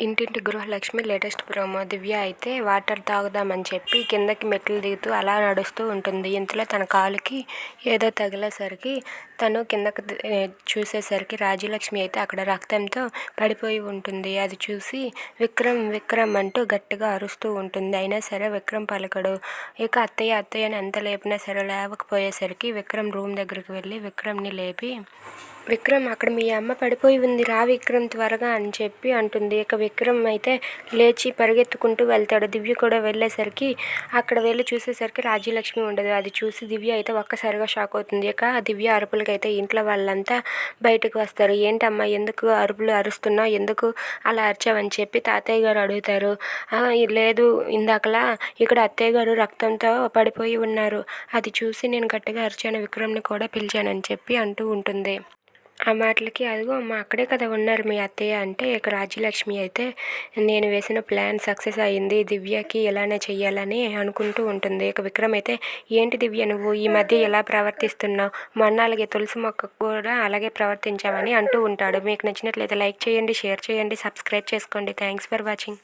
ఇంటింటి గృహలక్ష్మి latest promo. దివ్య అయితే water తాగుదామని చెప్పి కిందకి మెట్లు దిగుతూ అలా నడుస్తూ ఉంటుంది. ఇంతలో తన కాలుకి ఏదో తగిలేసరికి తను కిందకి చూసేసరికి రాజ్యలక్ష్మి అయితే అక్కడ రక్తంతో పడిపోయి ఉంటుంది. అది చూసి విక్రమ్ విక్రమ్ అంటూ గట్టిగా అరుస్తూ ఉంటుంది. అయినా సరే విక్రమ్ పలకడు. ఇక అత్తయ్య అత్తయ్య అని ఎంత లేపినా సరే లేవకపోయేసరికి విక్రమ్ రూమ్ దగ్గరికి వెళ్ళి విక్రమ్ని లేపి, విక్రమ్ అక్కడ మీ అమ్మ పడిపోయి ఉంది, రా విక్రమ్ త్వరగా అని చెప్పి అంటుంది. ఇక విక్రమ్ అయితే లేచి పరిగెత్తుకుంటూ వెళ్తాడు. దివ్య కూడా వెళ్ళేసరికి అక్కడ వెళ్ళి చూసేసరికి రాజ్యలక్ష్మి ఉండదు. అది చూసి దివ్య అయితే ఒక్కసారిగా షాక్ అవుతుంది. ఇక దివ్య అరుపులకైతే ఇంట్లో వాళ్ళంతా బయటకు వస్తారు. ఏంటమ్మా ఎందుకు అరుపులు అరుస్తున్నావు, ఎందుకు అలా అరిచావని చెప్పి తాతయ్య గారు అడుగుతారు. లేదు ఇందాకలా ఇక్కడ అత్తయ్య గారు రక్తంతో పడిపోయి ఉన్నారు, అది చూసి నేను గట్టిగా అరిచాను, విక్రమ్ని కూడా పిలిచానని చెప్పి అంటూ ఉంటుంది. ఆ మాటలకి అదిగో అమ్మ అక్కడే కదా ఉన్నారు మీ అత్తయ్య అంటే, ఇక రాజ్యలక్ష్మి అయితే నేను వేసిన ప్లాన్ సక్సెస్ అయ్యింది, దివ్యకి ఇలానే చెయ్యాలని అనుకుంటూ ఉంటుంది. ఇక విక్రమ్ అయితే ఏంటి దివ్య నువ్వు ఈ మధ్య ఎలా ప్రవర్తిస్తున్నావు, మొన్న అలాగే తులసి మొక్క కూడా అలాగే ప్రవర్తించావని అంటూ ఉంటాడు. మీకు నచ్చినట్లయితే లైక్ చేయండి, షేర్ చేయండి, సబ్స్క్రైబ్ చేసుకోండి. Thanks for watching.